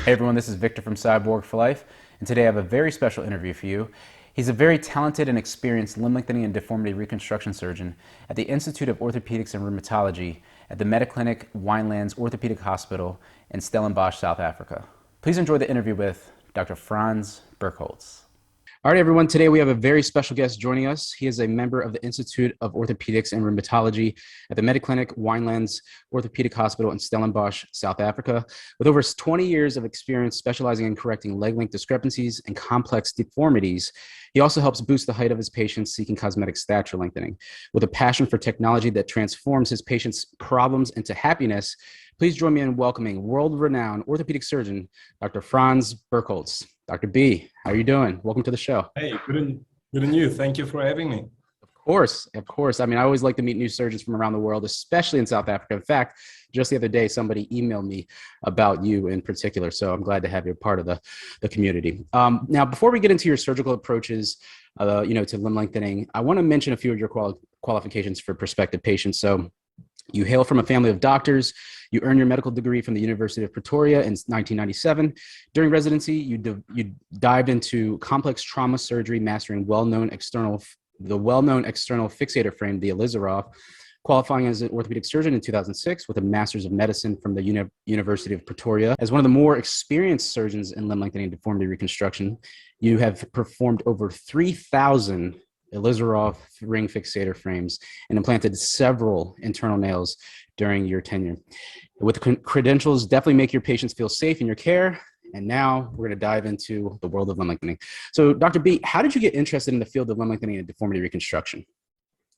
Hey everyone, this is Victor from Cyborg for Life, and today I have a very special interview for you. He's a very talented and experienced limb lengthening and deformity reconstruction surgeon at the Institute of Orthopedics and Rheumatology at the Mediclinic Winelands Orthopedic Hospital in Stellenbosch, South Africa. Please enjoy the interview with Dr. Franz Birkholtz. All right, everyone. Today we have a very special guest joining us. He is a member of the Institute of Orthopedics and Rheumatology at the Mediclinic Winelands Orthopedic Hospital in Stellenbosch, South Africa. With over 20 years of experience specializing in correcting leg length discrepancies and complex deformities, he also helps boost the height of his patients seeking cosmetic stature lengthening. With a passion for technology that transforms his patients' problems into happiness, please join me in welcoming world-renowned orthopedic surgeon, Dr. Franz Birkholtz. Dr. B, how are you doing? Welcome to the show. Hey, good and you. Thank you for having me. Of course. I mean, I always like to meet new surgeons from around the world, especially in South Africa. In fact, just the other day, somebody emailed me about you in particular. So I'm glad to have you a part of the community. Now, before we get into your surgical approaches, to limb lengthening, I want to mention a few of your qualifications for prospective patients. So you hail from a family of doctors. You earned your medical degree from the University of Pretoria in 1997. During residency, you dived into complex trauma surgery, mastering the well-known external fixator frame, the Illizarov, qualifying as an orthopedic surgeon in 2006 with a master's of medicine from the University of Pretoria. As one of the more experienced surgeons in limb lengthening and deformity reconstruction, you have performed over 3,000 Illizarov ring fixator frames and implanted several internal nails during your tenure. With the credentials, definitely make your patients feel safe in your care. And now we're going to dive into the world of limb lengthening. So Dr. B, how did you get interested in the field of limb lengthening and deformity reconstruction?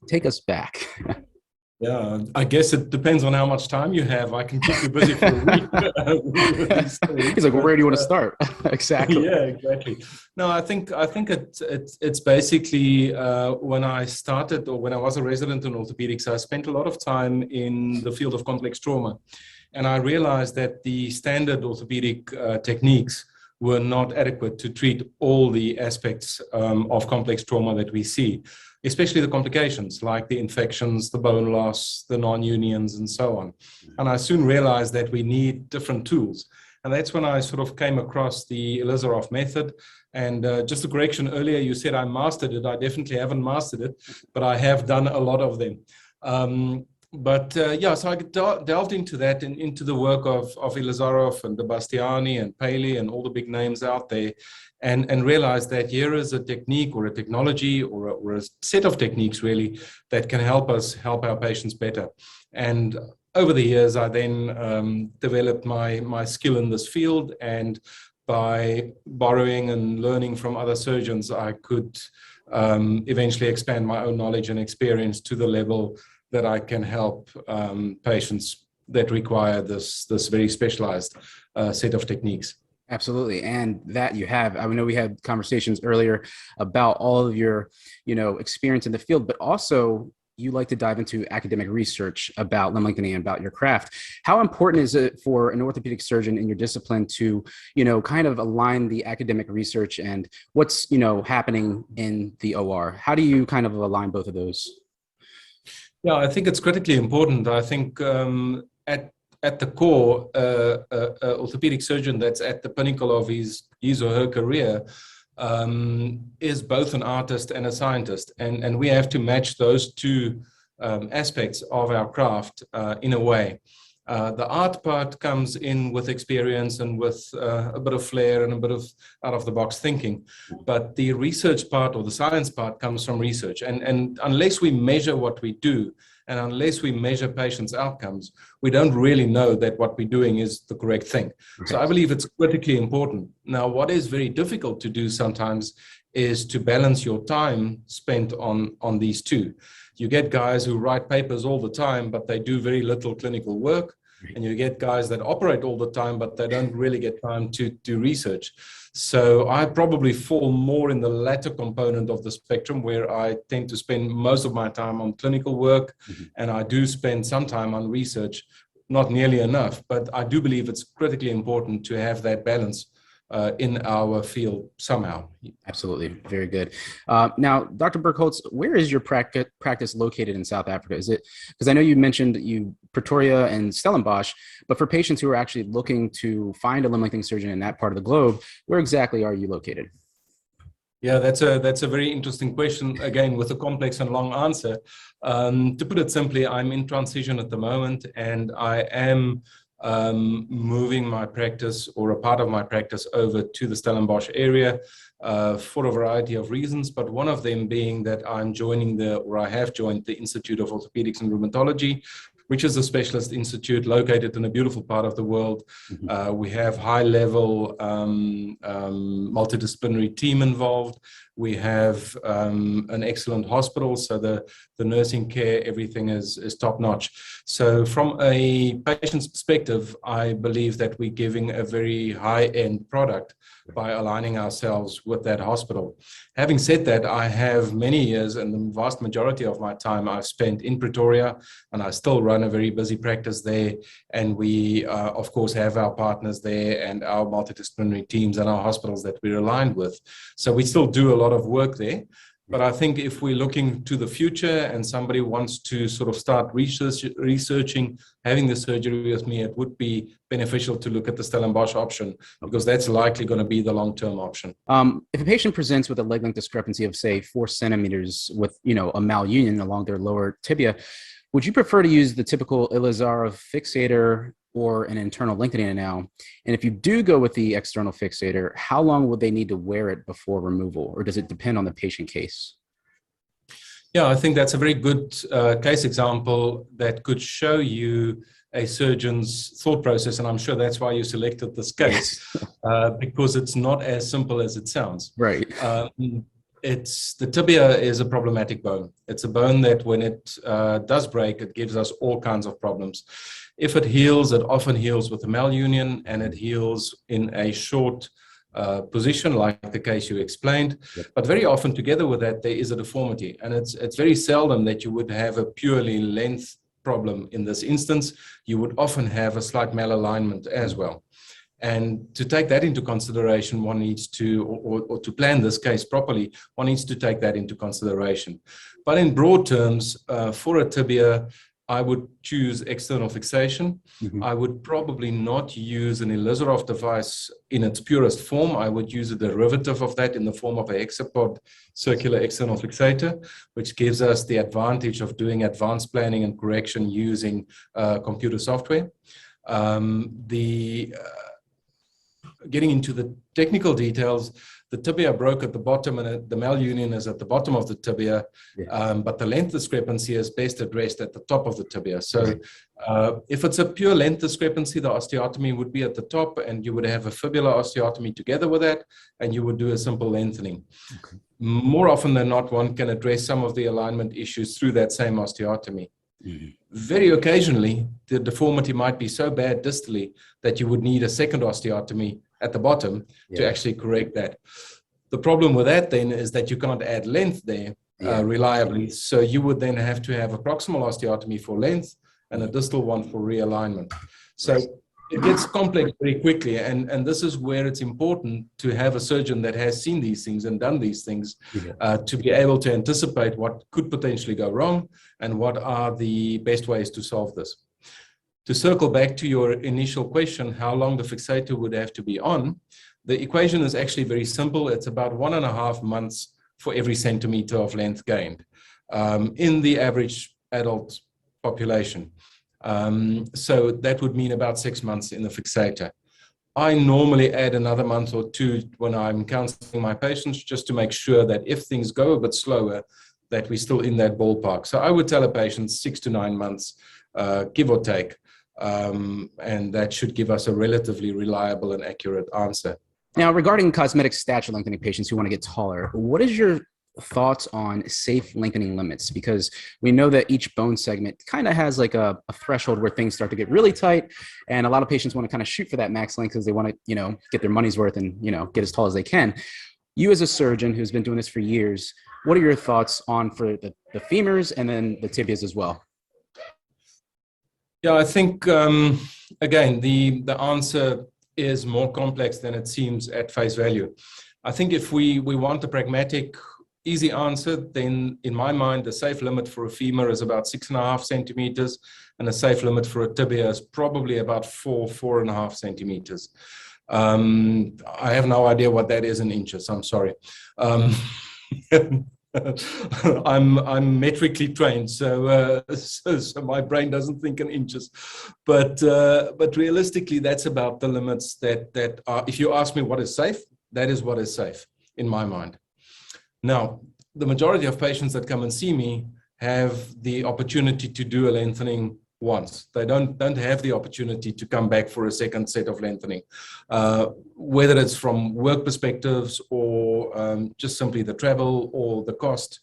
Take us back. Yeah, I guess it depends on how much time you have. I can keep you busy for a week. He's like, well, where do you want to start? Exactly. Yeah, exactly. No, I think it's basically when I started, or when I was a resident in orthopedics, I spent a lot of time in the field of complex trauma, and I realized that the standard orthopedic techniques were not adequate to treat all the aspects of complex trauma that we see, especially the complications like the infections, the bone loss, the non-unions, and so on. And I soon realized that we need different tools. And that's when I sort of came across the Illizarov method. And just a correction, earlier you said I mastered it. I definitely haven't mastered it, but I have done a lot of them. So I delved into that and into the work of Illizarov and the Bastiani and Paley and all the big names out there, and realized that here is a technique or a technology or a set of techniques really that can help us help our patients better. And over the years, I then developed my skill in this field, and by borrowing and learning from other surgeons, I could eventually expand my own knowledge and experience to the level that I can help patients that require this very specialized set of techniques. Absolutely. And that you have, I know we had conversations earlier about all of your, experience in the field, but also you like to dive into academic research about limb lengthening and about your craft. How important is it for an orthopedic surgeon in your discipline to, kind of align the academic research and what's, happening in the OR? How do you kind of align both of those? Yeah, I think it's critically important. I think at the core, orthopedic surgeon that's at the pinnacle of his or her career is both an artist and a scientist. And we have to match those two aspects of our craft in a way. The art part comes in with experience and with a bit of flair and a bit of out-of-the-box thinking. But the research part or the science part comes from research. And unless we measure what we do, and unless we measure patients' outcomes, we don't really know that what we're doing is the correct thing. So I believe it's critically important. Now, what is very difficult to do sometimes is to balance your time spent on these two. You get guys who write papers all the time, but they do very little clinical work. And you get guys that operate all the time, but they don't really get time to do research. So I probably fall more in the latter component of the spectrum, where I tend to spend most of my time on clinical work, and I do spend some time on research, not nearly enough, but I do believe it's critically important to have that balance in our field somehow. Absolutely. Very good. Now, Dr. Birkholtz, where is your practice located in South Africa? Is it, because I know you mentioned Pretoria and Stellenbosch, but for patients who are actually looking to find a limb lengthening surgeon in that part of the globe, where exactly are you located? Yeah, that's a very interesting question, again, with a complex and long answer. To put it simply, I'm in transition at the moment, and I am moving my practice, or a part of my practice, over to the Stellenbosch area for a variety of reasons, but one of them being that I'm joining I have joined the Institute of Orthopedics and Rheumatology, which is a specialist institute located in a beautiful part of the world. We have high-level multidisciplinary team involved. We have an excellent hospital, so the nursing care, everything is top-notch. So from a patient's perspective, I believe that we're giving a very high-end product by aligning ourselves with that hospital. Having said that, I have many years, and the vast majority of my time I've spent in Pretoria, and I still run a very busy practice there. And we, of course, have our partners there and our multidisciplinary teams and our hospitals that we're aligned with. So we still do a lot of work there. But I think if we're looking to the future and somebody wants to sort of start researching having the surgery with me, it would be beneficial to look at the Stellenbosch option, because that's likely going to be the long-term option. If a patient presents with a leg length discrepancy of, say, 4 centimeters with, a malunion along their lower tibia, would you prefer to use the typical Illizarov fixator or an internal lengthening now? And if you do go with the external fixator, how long would they need to wear it before removal, or does it depend on the patient case? Yeah, I think that's a very good case example that could show you a surgeon's thought process, and I'm sure that's why you selected this case, because it's not as simple as it sounds. Right. The tibia is a problematic bone. It's a bone that when it does break, it gives us all kinds of problems. If it heals, it often heals with a malunion, and it heals in a short position, like the case you explained. Yep. But very often together with that, there is a deformity, and it's very seldom that you would have a purely length problem in this instance. You would often have a slight malalignment as well. And to take that into consideration, one needs to, or to plan this case properly, one needs to take that into consideration. But in broad terms, for a tibia, I would choose external fixation. I would probably not use an Illizarov device in its purest form. I would use a derivative of that in the form of a hexapod circular external fixator, which gives us the advantage of doing advanced planning and correction using computer software. Getting into the technical details, the tibia broke at the bottom, and the malunion is at the bottom of the tibia, but the length discrepancy is best addressed at the top of the tibia. So if it's a pure length discrepancy, the osteotomy would be at the top, and you would have a fibular osteotomy together with that, and you would do a simple lengthening. More often than not, one can address some of the alignment issues through that same osteotomy. Very occasionally, the deformity might be so bad distally that you would need a second osteotomy at the bottom to actually correct that. The problem with that then is that you can't add length there reliably. So you would then have to have a proximal osteotomy for length and a distal one for realignment. So it gets complex very quickly. And this is where it's important to have a surgeon that has seen these things and done these things to be able to anticipate what could potentially go wrong and what are the best ways to solve this. To circle back to your initial question, how long the fixator would have to be on, the equation is actually very simple. It's about 1.5 months for every centimeter of length gained in the average adult population. So that would mean about 6 months in the fixator. I normally add another month or 2 when I'm counseling my patients, just to make sure that if things go a bit slower, that we're still in that ballpark. So I would tell a patient 6 to 9 months, give or take, and that should give us a relatively reliable and accurate answer. Now, regarding cosmetic stature lengthening patients who want to get taller, what is your thoughts on safe lengthening limits? Because we know that each bone segment kind of has like a threshold where things start to get really tight, and a lot of patients want to kind of shoot for that max length because they want to, get their money's worth and, get as tall as they can. You as a surgeon who's been doing this for years, what are your thoughts on for the femurs and then the tibias as well? Yeah, I think, again, the answer is more complex than it seems at face value. I think if we want a pragmatic, easy answer, then in my mind, the safe limit for a femur is about 6.5 centimeters, and a safe limit for a tibia is probably about 4.5 centimeters. I have no idea what that is in inches. I'm sorry. I'm metrically trained, so my brain doesn't think in inches. But realistically, that's about the limits that are. If you ask me what is safe, that is what is safe in my mind. Now, the majority of patients that come and see me have the opportunity to do a lengthening once. They don't have the opportunity to come back for a second set of lengthening, whether it's from work perspectives or just simply the travel or the cost.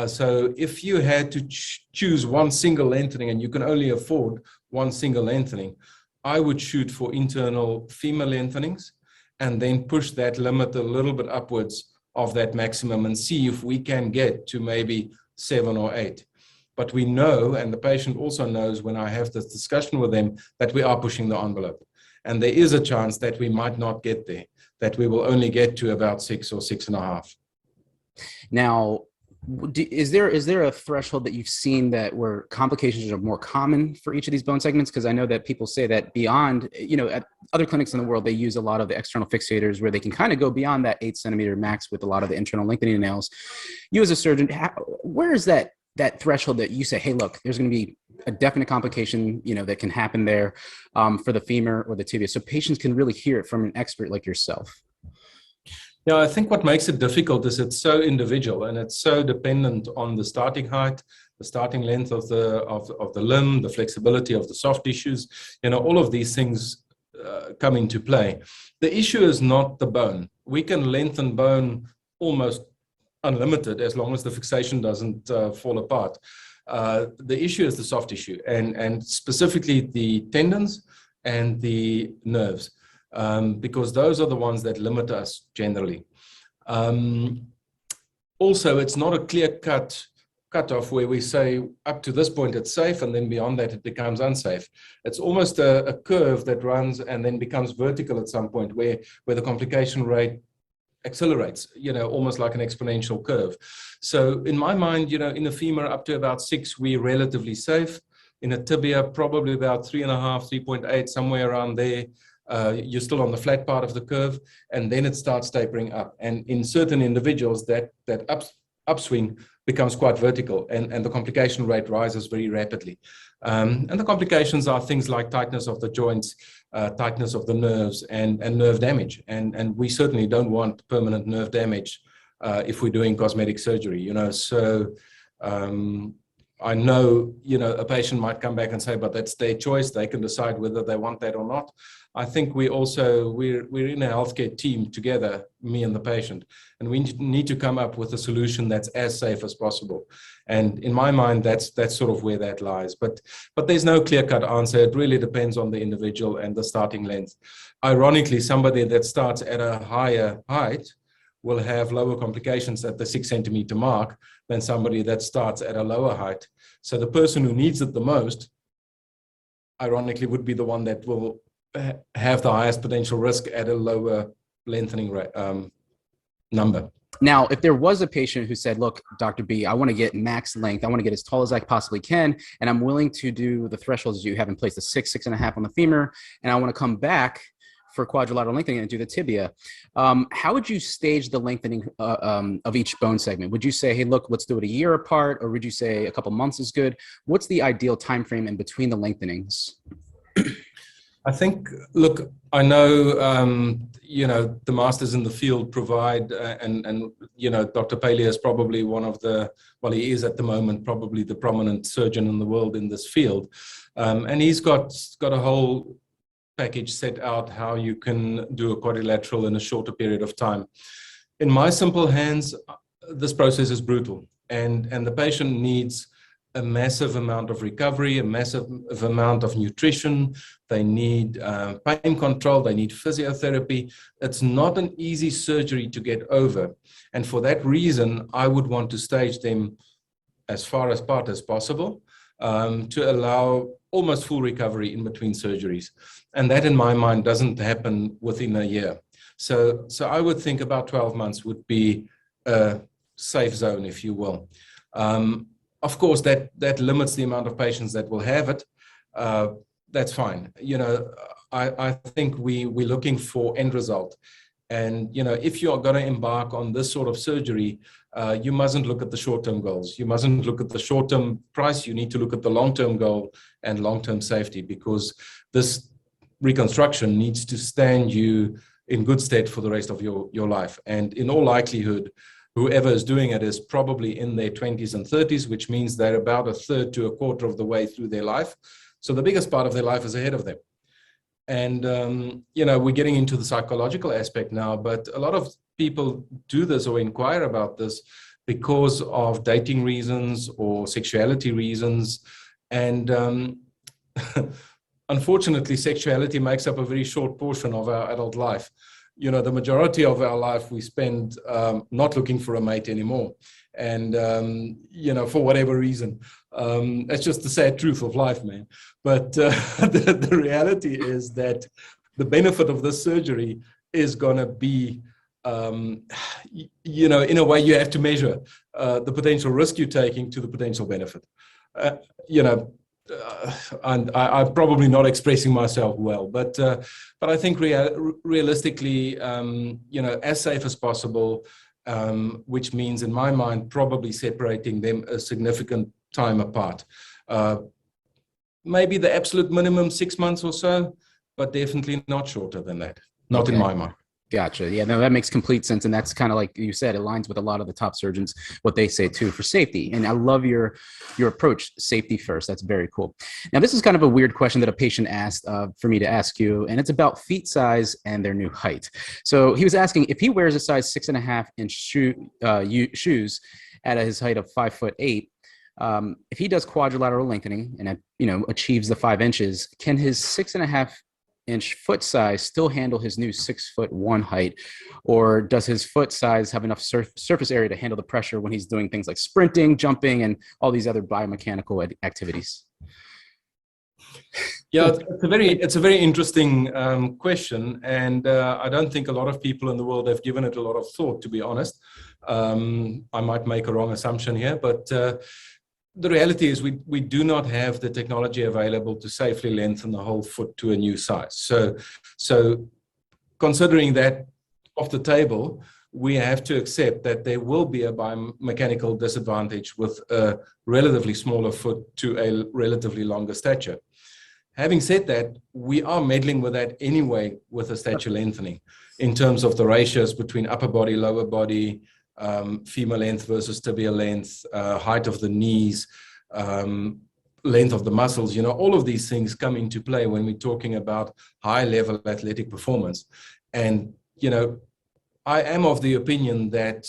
So if you had to choose one single lengthening and you can only afford one single lengthening, I would shoot for internal femur lengthenings and then push that limit a little bit upwards of that maximum and see if we can get to maybe 7 or 8. But we know, and the patient also knows when I have this discussion with them, that we are pushing the envelope. And there is a chance that we might not get there, that we will only get to about 6 or 6.5. Now, is there a threshold that you've seen that where complications are more common for each of these bone segments? Because I know that people say that beyond, at other clinics in the world, they use a lot of the external fixators where they can kind of go beyond that 8 centimeter max with a lot of the internal lengthening nails. You as a surgeon, where is that threshold that you say, hey, look, there's going to be a definite complication, that can happen there for the femur or the tibia, so patients can really hear it from an expert like yourself? Yeah, I think what makes it difficult is it's so individual and it's so dependent on the starting height, the starting length of the limb, the flexibility of the soft tissues. All of these things come into play. The issue is not the bone. We can lengthen bone almost unlimited as long as the fixation doesn't fall apart. The issue is the soft tissue and specifically the tendons and the nerves. Because those are the ones that limit us generally. Also, it's not a clear-cut cutoff where we say up to this point it's safe and then beyond that it becomes unsafe. It's almost a curve that runs and then becomes vertical at some point where the complication rate accelerates, almost like an exponential curve. So in my mind, in a femur up to about 6, we're relatively safe. In a tibia, probably about 3.5, 3.8, somewhere around there. You're still on the flat part of the curve, and then it starts tapering up. And in certain individuals, that upswing becomes quite vertical, and the complication rate rises very rapidly. And the complications are things like tightness of the joints, tightness of the nerves, and nerve damage. And we certainly don't want permanent nerve damage if we're doing cosmetic surgery. So I know, a patient might come back and say, but that's their choice. They can decide whether they want that or not. I think we're in a healthcare team together, me and the patient, and we need to come up with a solution that's as safe as possible. And in my mind, that's sort of where that lies. But there's no clear-cut answer. It really depends on the individual and the starting length. Ironically, somebody that starts at a higher height will have lower complications at the 6 centimeter mark than somebody that starts at a lower height. So the person who needs it the most, ironically, would be the one that will have the highest potential risk at a lower lengthening rate, number. Now, if there was a patient who said, look, Dr. B, I want to get max length, I want to get as tall as I possibly can, and I'm willing to do the thresholds you have in place, the 6, 6.5 on the femur, and I want to come back for quadrilateral lengthening and do the tibia. How would you stage the lengthening of each bone segment? Would you say, hey, look, let's do it a year apart, or would you say a couple months is good? What's the ideal time frame in between the lengthenings? I think, look, I know, the masters in the field provide, and Dr. Paley is probably he is at the moment probably the prominent surgeon in the world in this field. And he's got a whole package set out how you can do a quadrilateral in a shorter period of time. In my simple hands, this process is brutal, and the patient needs a massive amount of recovery, a massive amount of nutrition. They need pain control. They need physiotherapy. It's not an easy surgery to get over. And for that reason, I would want to stage them as far apart as possible. to allow almost full recovery in between surgeries. And that, in my mind, doesn't happen within a year. So I would think about 12 months would be a safe zone, if you will. Of course, that limits the amount of patients that will have it. That's fine. I think we're looking for end result. And, if you are going to embark on this sort of surgery, you mustn't look at the short-term goals. You mustn't look at the short-term price. You need to look at the long-term goal and long-term safety, because this reconstruction needs to stand you in good stead for the rest of your life. And in all likelihood, whoever is doing it is probably in their 20s and 30s, which means they're about a third to a quarter of the way through their life. So the biggest part of their life is ahead of them. And, we're getting into the psychological aspect now, but a lot of people do this or inquire about this because of dating reasons or sexuality reasons. And unfortunately, sexuality makes up a very short portion of our adult life. The majority of our life we spend not looking for a mate anymore. And, for whatever reason, it's just the sad truth of life, man. But the reality is that the benefit of this surgery is going to be, in a way you have to measure the potential risk you're taking to the potential benefit. And I'm probably not expressing myself well, but I think realistically, as safe as possible, which means in my mind, probably separating them a significant time apart. Maybe the absolute minimum 6 months or so, but definitely not shorter than that. Not in my mind. Gotcha. Yeah, no, that makes complete sense. And that's kind of like you said, it aligns with a lot of the top surgeons, what they say too, for safety. And I love your approach, safety first. That's very cool. Now, this is kind of a weird question that a patient asked for me to ask you, and it's about feet size and their new height. So he was asking if he wears a size 6.5-inch shoes at his height of 5'8", if he does quadrilateral lengthening and, achieves the 5 inches, can his 6.5-inch foot size still handle his new 6'1" height, or does his foot size have enough surface area to handle the pressure when he's doing things like sprinting, jumping, and all these other biomechanical activities? Yeah, it's a very interesting question, and I don't think a lot of people in the world have given it a lot of thought, to be honest. I might make a wrong assumption here, but the reality is we do not have the technology available to safely lengthen the whole foot to a new size. So considering that off the table, we have to accept that there will be a biomechanical disadvantage with a relatively smaller foot to a relatively longer stature. Having said that, we are meddling with that anyway with the stature lengthening in terms of the ratios between upper body, lower body, femur length versus tibial length, height of the knees, length of the muscles. All of these things come into play when we're talking about high-level athletic performance. And, I am of the opinion that,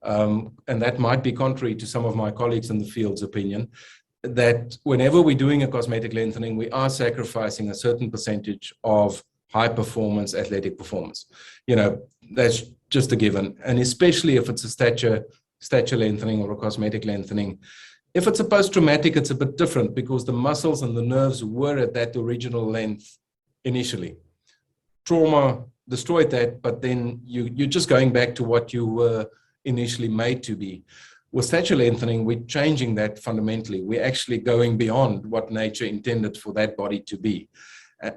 and that might be contrary to some of my colleagues in the field's opinion, that whenever we're doing a cosmetic lengthening, we are sacrificing a certain percentage of high-performance athletic performance. That's just a given. And especially if it's a stature lengthening or a cosmetic lengthening. If it's a post-traumatic, it's a bit different because the muscles and the nerves were at that original length initially. Trauma destroyed that, but then you're just going back to what you were initially made to be. With stature lengthening, we're changing that fundamentally. We're actually going beyond what nature intended for that body to be.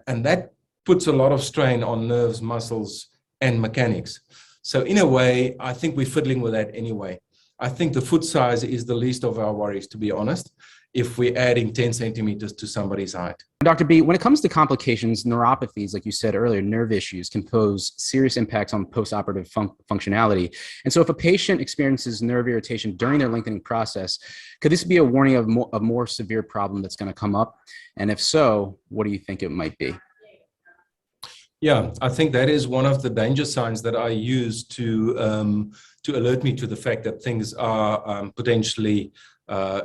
And that puts a lot of strain on nerves, muscles, and mechanics. So in a way, I think we're fiddling with that anyway. I think the foot size is the least of our worries, to be honest, if we're adding 10 centimeters to somebody's height. Dr. B, when it comes to complications, neuropathies, like you said earlier, nerve issues can pose serious impacts on postoperative functionality. And so if a patient experiences nerve irritation during their lengthening process, could this be a warning of a more severe problem that's going to come up? And if so, what do you think it might be? Yeah, I think that is one of the danger signs that I use to alert me to the fact that things are potentially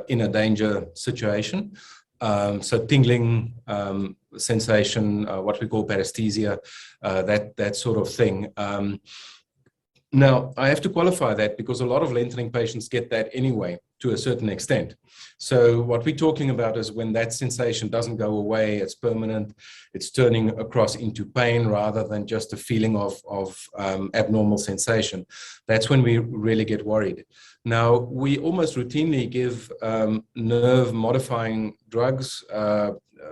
in a danger situation. So tingling, sensation, what we call paresthesia, that sort of thing. Now, I have to qualify that because a lot of lengthening patients get that anyway. to a certain extent. So what we're talking about is when that sensation doesn't go away, it's permanent, it's turning across into pain rather than just a feeling of abnormal sensation. That's when we really get worried. Now, we almost routinely give nerve modifying drugs,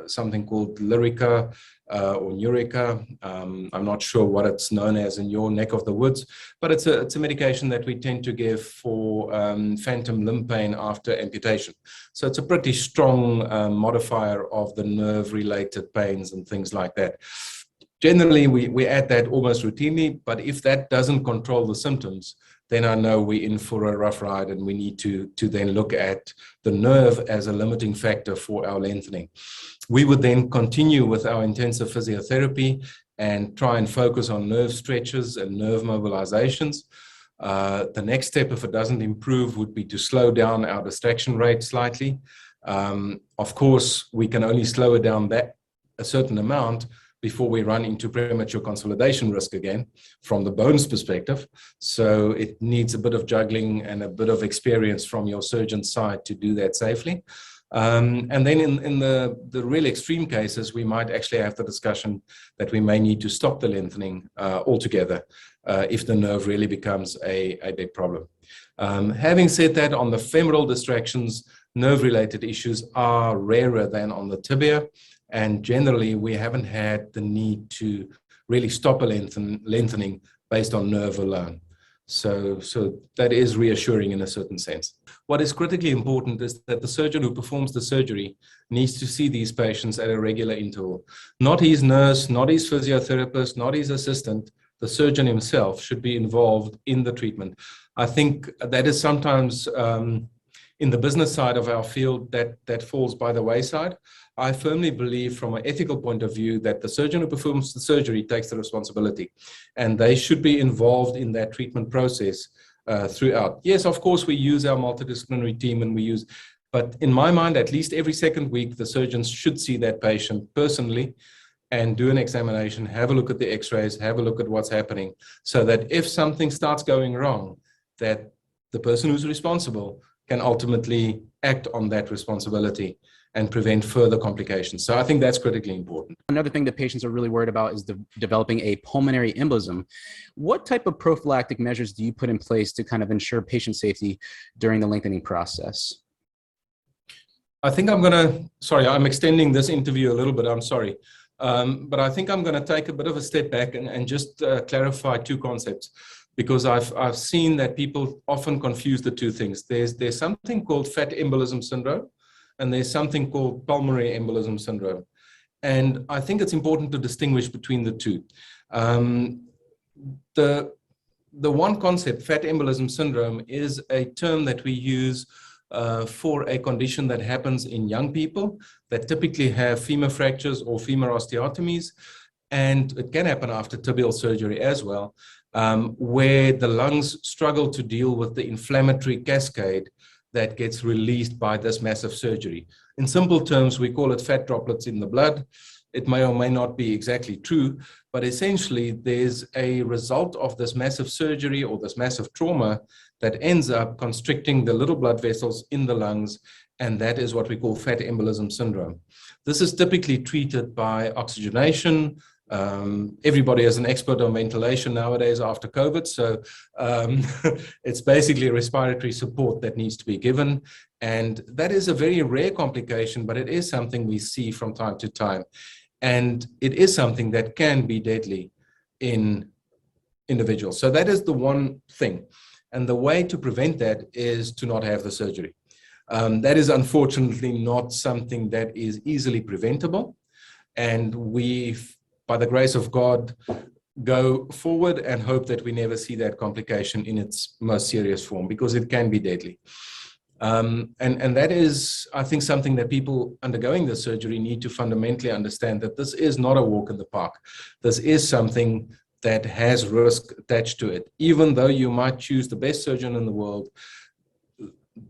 something called Lyrica or Neurica. I'm not sure what it's known as in your neck of the woods, but it's a medication that we tend to give for phantom limb pain after amputation. So it's a pretty strong modifier of the nerve-related pains and things like that. Generally, we add that almost routinely, but if that doesn't control the symptoms, then I know we're in for a rough ride and we need to then look at the nerve as a limiting factor for our lengthening. We would then continue with our intensive physiotherapy and try and focus on nerve stretches and nerve mobilizations. The next step, if it doesn't improve, would be to slow down our distraction rate slightly. Of course, we can only slow it down a certain amount before we run into premature consolidation risk again from the bone's perspective. So it needs a bit of juggling and a bit of experience from your surgeon's side to do that safely. And then in the real extreme cases, we might actually have the discussion that we may need to stop the lengthening altogether if the nerve really becomes a big problem. Having said that, on the femoral distractions, nerve-related issues are rarer than on the tibia. And generally, we haven't had the need to really stop a lengthening based on nerve alone. So that is reassuring in a certain sense. What is critically important is that the surgeon who performs the surgery needs to see these patients at a regular interval. Not his nurse, not his physiotherapist, not his assistant. The surgeon himself should be involved in the treatment. I think that is sometimes in the business side of our field that falls by the wayside. I firmly believe from an ethical point of view that the surgeon who performs the surgery takes the responsibility and they should be involved in that treatment process throughout. Yes, of course, we use our multidisciplinary team but in my mind, at least every second week, the surgeons should see that patient personally and do an examination, have a look at the x-rays, have a look at what's happening, so that if something starts going wrong, that the person who's responsible can ultimately act on that responsibility and prevent further complications. So I think that's critically important. Another thing that patients are really worried about is developing a pulmonary embolism. What type of prophylactic measures do you put in place to kind of ensure patient safety during the lengthening process? I think I'm extending this interview a little bit, I'm sorry. But I think I'm going to take a bit of a step back and just clarify two concepts, because I've seen that people often confuse the two things. There's something called fat embolism syndrome, and there's something called pulmonary embolism syndrome. And I think it's important to distinguish between the two. The one concept, fat embolism syndrome, is a term that we use for a condition that happens in young people that typically have femur fractures or femur osteotomies. And it can happen after tibial surgery as well, where the lungs struggle to deal with the inflammatory cascade that gets released by this massive surgery. In simple terms, we call it fat droplets in the blood. It may or may not be exactly true, but essentially there's a result of this massive surgery or this massive trauma that ends up constricting the little blood vessels in the lungs, and that is what we call fat embolism syndrome. This is typically treated by oxygenation. Everybody is an expert on ventilation nowadays after COVID, so it's basically respiratory support that needs to be given, and that is a very rare complication, but it is something we see from time to time, and it is something that can be deadly in individuals. So that is the one thing, and the way to prevent that is to not have the surgery. That is unfortunately not something that is easily preventable, and we've, by the grace of God, go forward and hope that we never see that complication in its most serious form, because it can be deadly. And that is, I think, something that people undergoing the surgery need to fundamentally understand, that this is not a walk in the park. This is something that has risk attached to it. Even though you might choose the best surgeon in the world,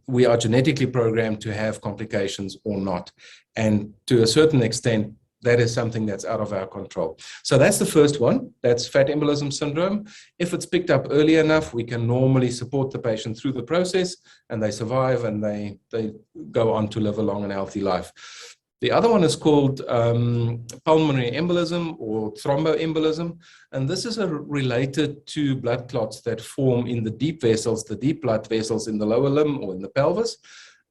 we are genetically programmed to have complications or not. And to a certain extent, that is something that's out of our control. So that's the first one. That's fat embolism syndrome. If it's picked up early enough, we can normally support the patient through the process, and they survive, and they go on to live a long and healthy life. The other one is called pulmonary embolism or thromboembolism, and this is related to blood clots that form in the deep vessels, the deep blood vessels in the lower limb or in the pelvis,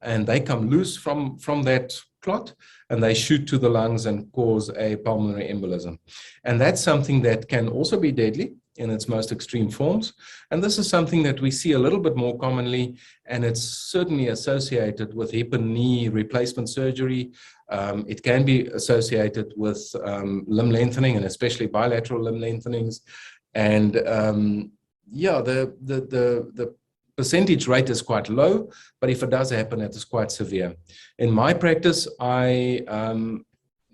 and they come loose from that clot, and they shoot to the lungs and cause a pulmonary embolism. And that's something that can also be deadly in its most extreme forms. And this is something that we see a little bit more commonly, and it's certainly associated with hip and knee replacement surgery. It can be associated with limb lengthening, and especially bilateral limb lengthenings. And yeah, the percentage rate is quite low, but if it does happen, it is quite severe. In my practice, I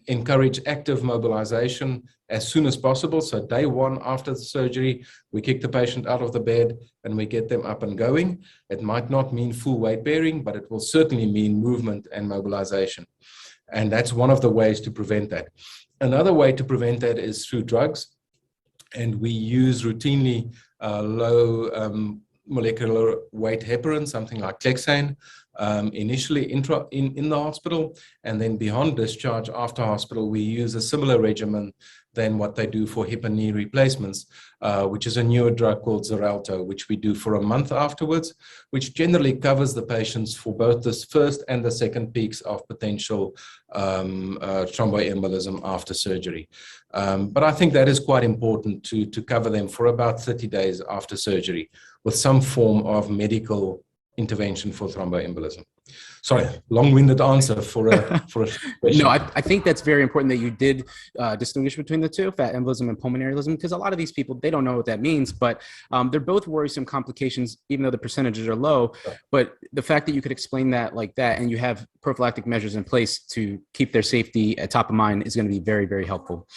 encourage active mobilization as soon as possible. So day one after the surgery, we kick the patient out of the bed and we get them up and going. It might not mean full weight bearing, but it will certainly mean movement and mobilization. And that's one of the ways to prevent that. Another way to prevent that is through drugs. And we use routinely low molecular weight heparin, something like Clexane, initially in the hospital, and then beyond discharge after hospital, we use a similar regimen than what they do for hip and knee replacements, which is a newer drug called Xarelto, which we do for a month afterwards, which generally covers the patients for both the first and the second peaks of potential thromboembolism after surgery. But I think that is quite important to cover them for about 30 days after surgery with some form of medical intervention for thromboembolism. Sorry, long-winded answer for a question. No, I think that's very important that you did distinguish between the two, fat embolism and pulmonary embolism, because a lot of these people, they don't know what that means, but they're both worrisome complications, even though the percentages are low. But the fact that you could explain that like that, and you have prophylactic measures in place to keep their safety at top of mind, is going to be very, very helpful.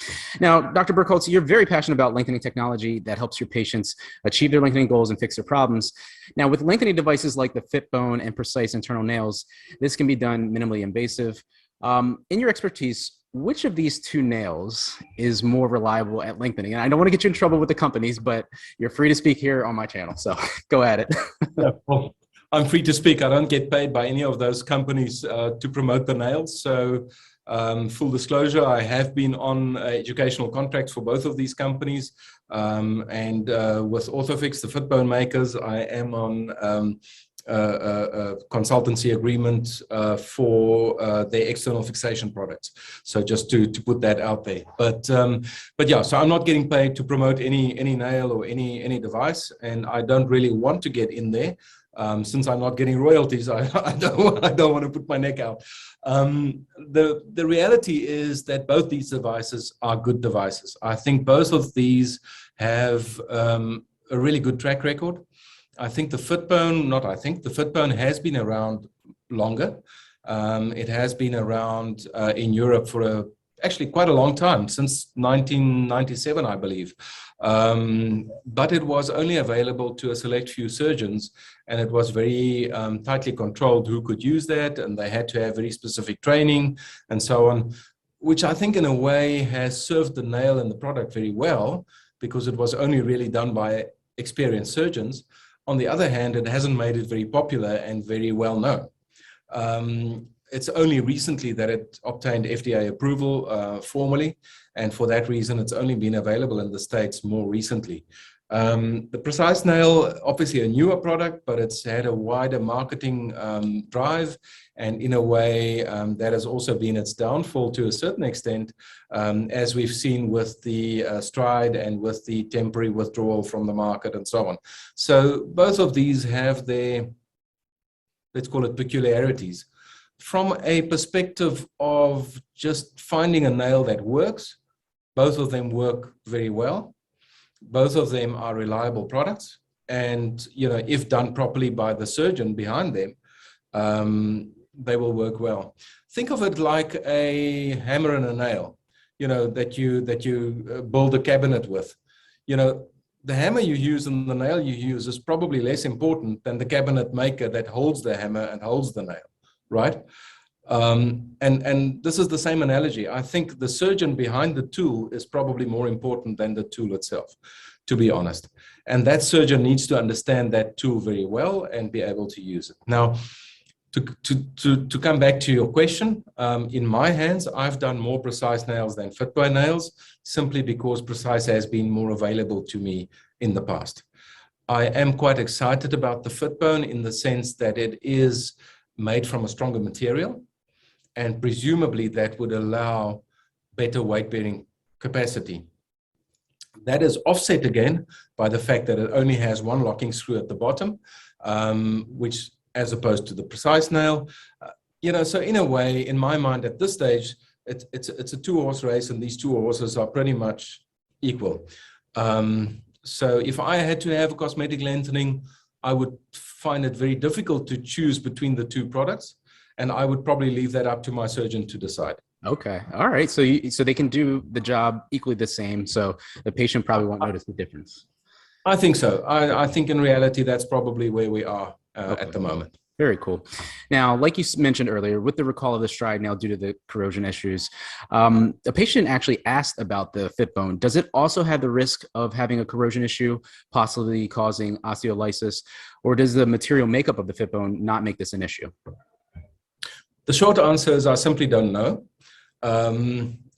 Now, Dr. Birkholtz, you're very passionate about lengthening technology that helps your patients achieve their lengthening goals and fix their problems. Now, with lengthening devices like the FITBONE and PRECICE internal nails, this can be done minimally invasive. In your expertise, which of these two nails is more reliable at lengthening? And I don't want to get you in trouble with the companies, but you're free to speak here on my channel, so go at it. Yeah, well, I'm free to speak. I don't get paid by any of those companies to promote the nails. So full disclosure, I have been on educational contracts for both of these companies. And with Orthopedics, the FITBONE makers, I am on a consultancy agreement for their external fixation products. So just to put that out there. But yeah, so I'm not getting paid to promote any nail or any device, and I don't really want to get in there. Since I'm not getting royalties, I don't want to put my neck out. The reality is that both these devices are good devices. I think both of these have a really good track record. I think the FITBONE has been around longer. It has been around in Europe for actually quite a long time, since 1997, I believe. But it was only available to a select few surgeons, and it was very tightly controlled who could use that, and they had to have very specific training and so on, which I think in a way has served the nail and the product very well, because it was only really done by experienced surgeons. On the other hand, it hasn't made it very popular and very well known. It's only recently that it obtained FDA approval formally, and for that reason, it's only been available in the States more recently. The PRECICE nail, obviously a newer product, but it's had a wider marketing drive, and in a way that has also been its downfall to a certain extent, as we've seen with the stride and with the temporary withdrawal from the market and so on. So both of these have their, let's call it, peculiarities. From a perspective of just finding a nail that works, both of them work very well. Both of them are reliable products, and if done properly by the surgeon behind them, they will work well. Think of it like a hammer and a nail, that you build a cabinet with. The hammer you use and the nail you use is probably less important than the cabinet maker that holds the hammer and holds the nail, right? And this is the same analogy. I think the surgeon behind the tool is probably more important than the tool itself, to be honest. And that surgeon needs to understand that tool very well and be able to use it. Now, to come back to your question, in my hands, I've done more PRECICE nails than FITBONE nails, simply because PRECICE has been more available to me in the past. I am quite excited about the FITBONE in the sense that it is made from a stronger material, and presumably that would allow better weight-bearing capacity. That is offset again by the fact that it only has one locking screw at the bottom, which, as opposed to the PRECICE nail, so in a way, in my mind at this stage, it's a two-horse race, and these two horses are pretty much equal. So if I had to have a cosmetic lengthening, I would find it very difficult to choose between the two products, and I would probably leave that up to my surgeon to decide. Okay. All right. So they can do the job equally the same. So the patient probably won't notice the difference. I think so. I think in reality, that's probably where we are at the moment. Very cool. Now, like you mentioned earlier, with the recall of the stride nail due to the corrosion issues, a patient actually asked about the FITBONE. Does it also have the risk of having a corrosion issue, possibly causing osteolysis, or does the material makeup of the FITBONE not make this an issue? The short answer is I simply don't know. But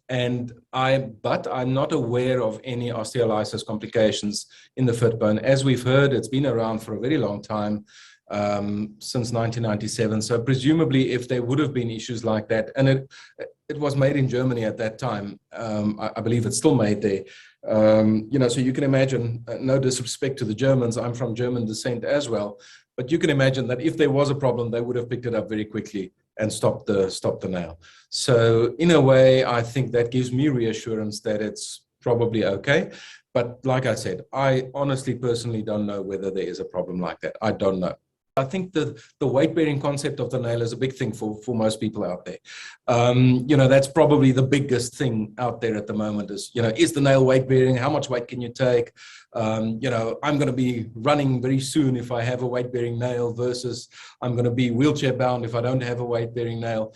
I'm not aware of any osteolysis complications in the FITBONE. As we've heard, it's been around for a very long time, since 1997. So presumably, if there would have been issues like that, and it was made in Germany at that time, I believe it's still made there. So you can imagine, no disrespect to the Germans, I'm from German descent as well, but you can imagine that if there was a problem, they would have picked it up very quickly and stop the nail. So in a way, I think that gives me reassurance that it's probably okay. But like I said, I honestly, personally don't know whether there is a problem like that. I don't know. I think the weight-bearing concept of the nail is a big thing for most people out there. That's probably the biggest thing out there at the moment is the nail weight-bearing? How much weight can you take? I'm going to be running very soon if I have a weight-bearing nail versus I'm going to be wheelchair-bound if I don't have a weight-bearing nail.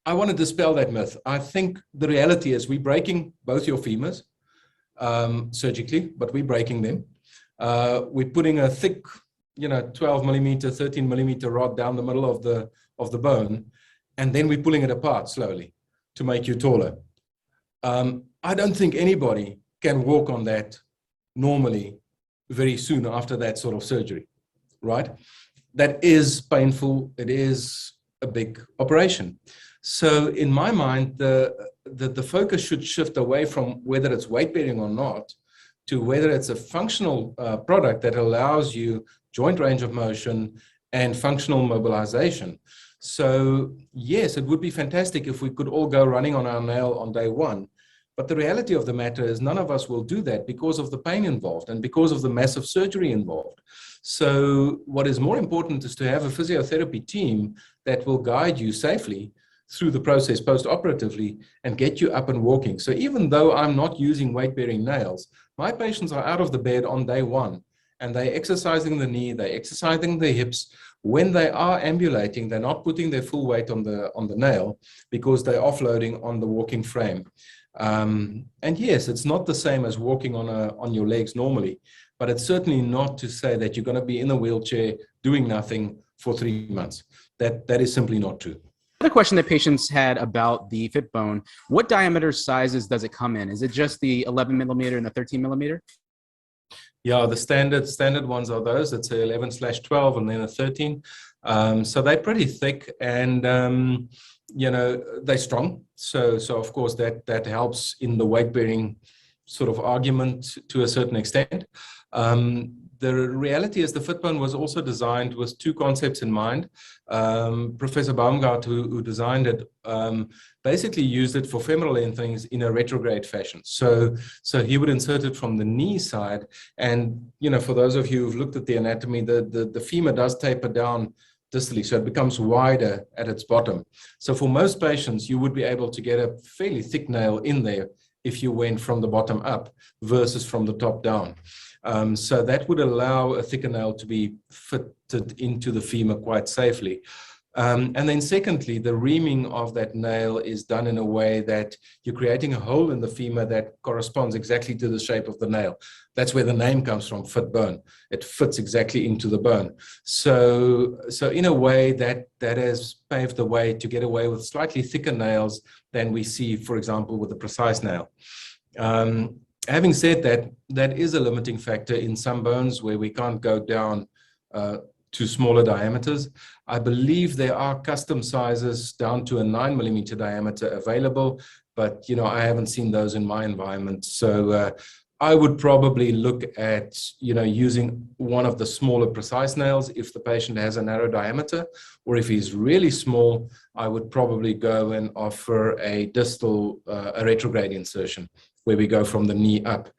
I want to dispel that myth. I think the reality is we're breaking both your femurs surgically, but we're breaking them. We're putting a thick 12 millimeter, 13 millimeter rod down the middle of the bone, and then we're pulling it apart slowly to make you taller. I don't think anybody can walk on that normally very soon after that sort of surgery, right? That is painful. It is a big operation. So in my mind, the focus should shift away from whether it's weight-bearing or not to whether it's a functional product that allows you joint range of motion and functional mobilization. So yes, it would be fantastic if we could all go running on our nail on day one. But the reality of the matter is none of us will do that because of the pain involved and because of the massive surgery involved. So what is more important is to have a physiotherapy team that will guide you safely through the process post-operatively and get you up and walking. So even though I'm not using weight-bearing nails, my patients are out of the bed on day one, and they're exercising the knee, they're exercising the hips. When they are ambulating, they're not putting their full weight on the nail because they're offloading on the walking frame. And yes, it's not the same as walking on your legs normally, but it's certainly not to say that you're going to be in a wheelchair doing nothing for 3 months. That is simply not true. Another question that patients had about the FITBONE, what diameter sizes does it come in? Is it just the 11 millimeter and the 13 millimeter? Yeah, the standard ones are those. It's a 11/12 and then a 13. So they're pretty thick and, they're strong. So of course that helps in the weight-bearing sort of argument to a certain extent. The reality is the FITBONE was also designed with two concepts in mind. Professor Baumgart, who designed it, basically used it for femoral lengthenings in a retrograde fashion. So he would insert it from the knee side. And, for those of you who've looked at the anatomy, the femur does taper down distally, so it becomes wider at its bottom. So for most patients, you would be able to get a fairly thick nail in there if you went from the bottom up versus from the top down. So that would allow a thicker nail to be fitted into the femur quite safely. And then secondly, the reaming of that nail is done in a way that you're creating a hole in the femur that corresponds exactly to the shape of the nail. That's where the name comes from, FITBONE. It fits exactly into the bone. So in a way that has paved the way to get away with slightly thicker nails than we see, for example, with the PRECICE nail. Having said that, that is a limiting factor in some bones where we can't go down to smaller diameters. I believe there are custom sizes down to a 9 millimeter diameter available, but I haven't seen those in my environment. So I would probably look at using one of the smaller PRECICE nails if the patient has a narrow diameter, or if he's really small, I would probably go and offer a distal a retrograde insertion, where we go from the knee up,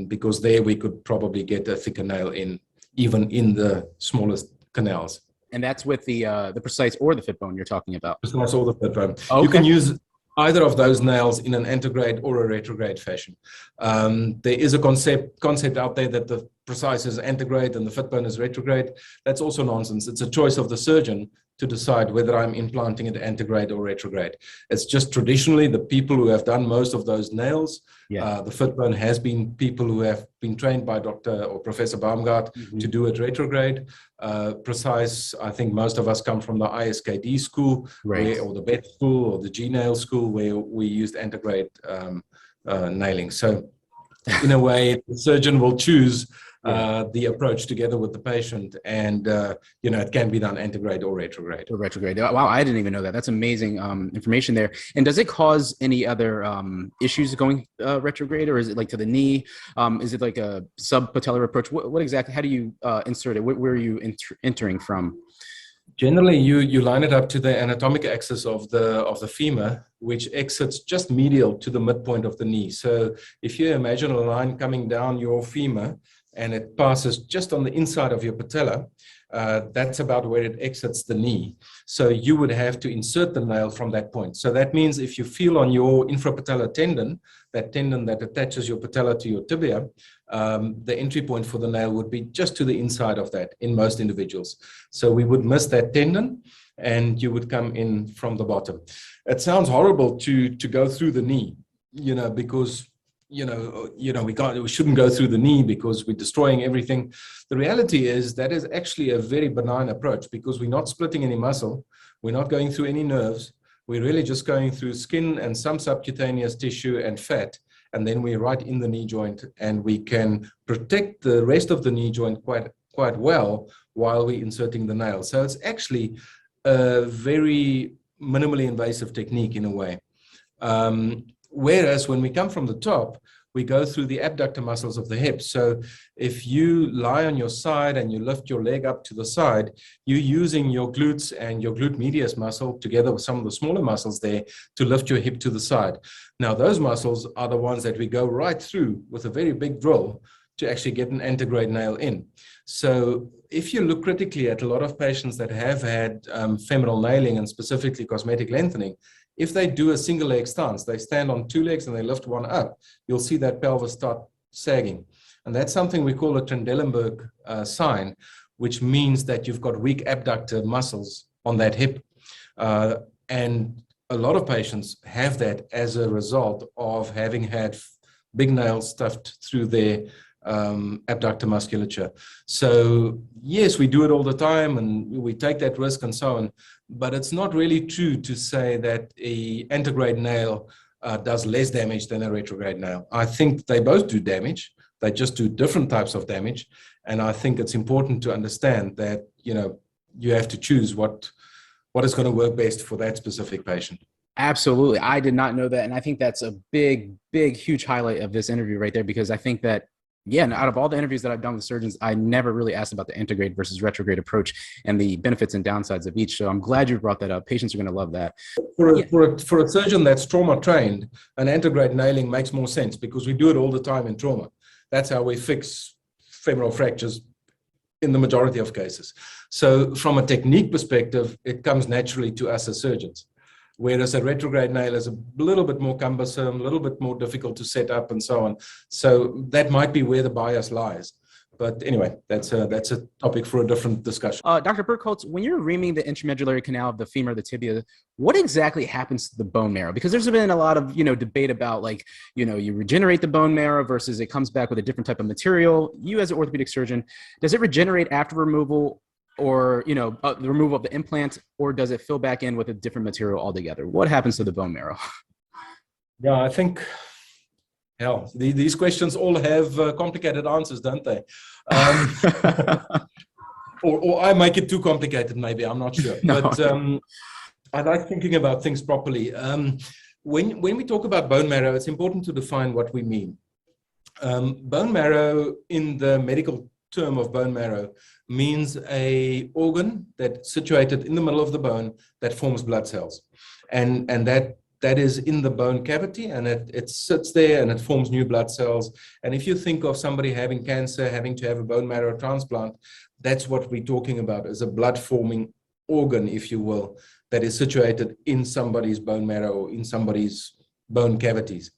because there we could probably get a thicker nail in, even in the smallest canals. And that's with the PRECICE or the FITBONE you're talking about? PRECICE or the FITBONE. Okay. You can use either of those nails in an antegrade or a retrograde fashion. There is a concept out there that the PRECICE is antegrade and the FITBONE is retrograde. That's also nonsense. It's a choice of the surgeon to decide whether I'm implanting it antegrade or retrograde. It's just traditionally the people who have done most of those nails. Yeah. The FITBONE has been people who have been trained by Dr. or Professor Baumgart to do it retrograde. PRECICE, I think most of us come from the ISKD school, right, or the BET school or the G-nail school, where we used antegrade nailing. So in a way, the surgeon will choose the approach together with the patient, and it can be done antegrade or retrograde. Or retrograde. Wow, I didn't even know that. That's amazing information there. And does it cause any other issues going retrograde, or is it like to the knee? Is it like a subpatellar approach? What exactly? How do you insert it? Where are you entering from? Generally, you line it up to the anatomic axis of the femur, which exits just medial to the midpoint of the knee. So if you imagine a line coming down your femur, and it passes just on the inside of your patella, that's about where it exits the knee. So you would have to insert the nail from that point. So that means if you feel on your infrapatellar tendon, that tendon that attaches your patella to your tibia, the entry point for the nail would be just to the inside of that in most individuals. So we would miss that tendon, and you would come in from the bottom. It sounds horrible to go through the knee, because we shouldn't go through the knee because we're destroying everything. The reality is that is actually a very benign approach, because we're not splitting any muscle. We're not going through any nerves. We're really just going through skin and some subcutaneous tissue and fat. And then we're right in the knee joint, and we can protect the rest of the knee joint quite well while we're inserting the nail. So it's actually a very minimally invasive technique in a way. Whereas when we come from the top, we go through the abductor muscles of the hip. So if you lie on your side and you lift your leg up to the side, you're using your glutes and your glute medius muscle together with some of the smaller muscles there to lift your hip to the side. Now, those muscles are the ones that we go right through with a very big drill to actually get an antegrade nail in. So if you look critically at a lot of patients that have had femoral nailing and specifically cosmetic lengthening, if they do a single leg stance, they stand on two legs and they lift one up, you'll see that pelvis start sagging. And that's something we call a Trendelenburg sign, which means that you've got weak abductor muscles on that hip. And a lot of patients have that as a result of having had big nails stuffed through their abductor musculature. So yes, we do it all the time and we take that risk and so on, but it's not really true to say that a antegrade nail does less damage than a retrograde nail. I think they both do damage. They just do different types of damage. And I think it's important to understand that, you have to choose what is going to work best for that specific patient. Absolutely. I did not know that. And I think that's a big, huge highlight of this interview right there, because I think that, and out of all the interviews that I've done with surgeons, I never really asked about the antegrade versus retrograde approach and the benefits and downsides of each. So I'm glad you brought that up. Patients are going to love that. For a surgeon that's trauma trained, an antegrade nailing makes more sense because we do it all the time in trauma. That's how we fix femoral fractures in the majority of cases. So from a technique perspective, it comes naturally to us as surgeons. Whereas a retrograde nail is a little bit more cumbersome, a little bit more difficult to set up and so on. So that might be where the bias lies. But anyway, that's a topic for a different discussion. Dr. Birkholtz, when you're reaming the intramedullary canal of the femur, the tibia, what exactly happens to the bone marrow? Because there's been a lot of, debate about you regenerate the bone marrow versus it comes back with a different type of material. You as an orthopedic surgeon, does it regenerate after removal or, the removal of the implant, or does it fill back in with a different material altogether? What happens to the bone marrow? Yeah, I think these questions all have complicated answers, don't they? Or I make it too complicated, maybe, I'm not sure. No. But I like thinking about things properly. When we talk about bone marrow, it's important to define what we mean. Bone marrow, in the medical term of bone marrow, means an organ that's situated in the middle of the bone that forms blood cells. And that is in the bone cavity, and it sits there and it forms new blood cells. And if you think of somebody having cancer, having to have a bone marrow transplant, that's what we're talking about, is a blood-forming organ, if you will, that is situated in somebody's bone marrow or in somebody's bone cavities.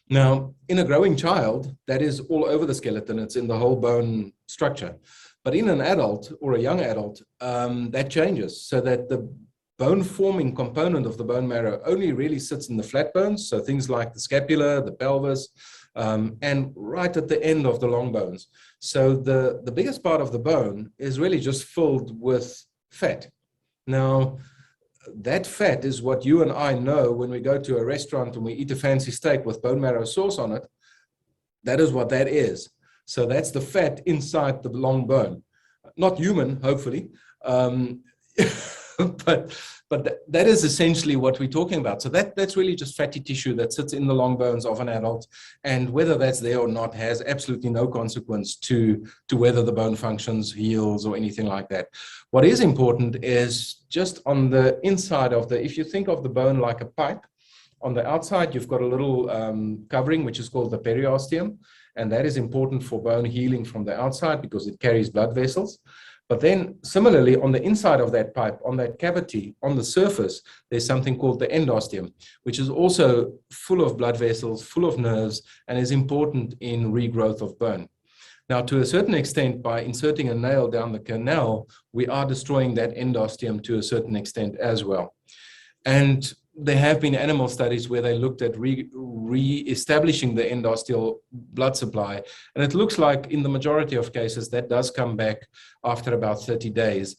Now, in a growing child, that is all over the skeleton. It's in the whole bone structure. But in an adult or a young adult, that changes, so that the bone-forming component of the bone marrow only really sits in the flat bones, so things like the scapula, the pelvis, and right at the end of the long bones. So the biggest part of the bone is really just filled with fat. Now, that fat is what you and I know when we go to a restaurant and we eat a fancy steak with bone marrow sauce on it. That is what that is. So that's the fat inside the long bone. Not human, hopefully. But that is essentially what we're talking about. So that's really just fatty tissue that sits in the long bones of an adult, and whether that's there or not has absolutely no consequence to whether the bone functions, heals, or anything like that. What is important is just on the inside of if you think of the bone like a pipe, on the outside you've got a little covering which is called the periosteum, and that is important for bone healing from the outside because it carries blood vessels. But then similarly, on the inside of that pipe, on that cavity, on the surface, there's something called the endosteum, which is also full of blood vessels, full of nerves, and is important in regrowth of bone. Now, to a certain extent, by inserting a nail down the canal, we are destroying that endosteum to a certain extent as well. And there have been animal studies where they looked at re-establishing the endosteal blood supply. And it looks like in the majority of cases, that does come back after about 30 days,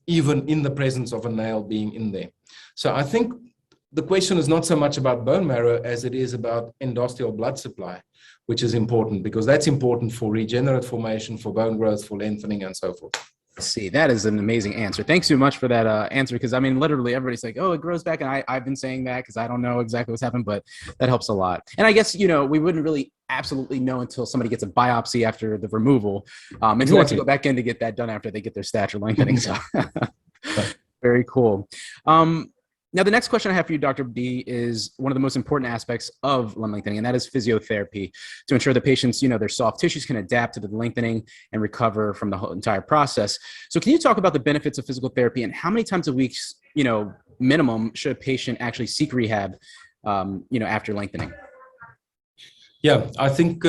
even in the presence of a nail being in there. So I think the question is not so much about bone marrow as it is about endosteal blood supply, which is important because that's important for regenerate formation, for bone growth, for lengthening, and so forth. See, that is an amazing answer. Thanks so much for that answer, because I mean, literally everybody's like, oh, it grows back. And I've been saying that because I don't know exactly what's happened, but that helps a lot. And I guess, we wouldn't really absolutely know until somebody gets a biopsy after the removal. And who wants to go back in to get that done after they get their stature lengthening? So very cool. Now, the next question I have for you, Dr. B, is one of the most important aspects of limb lengthening, and that is physiotherapy, to ensure the patients, their soft tissues can adapt to the lengthening and recover from the whole entire process. So can you talk about the benefits of physical therapy and how many times a week, minimum should a patient actually seek rehab, after lengthening? Yeah, I think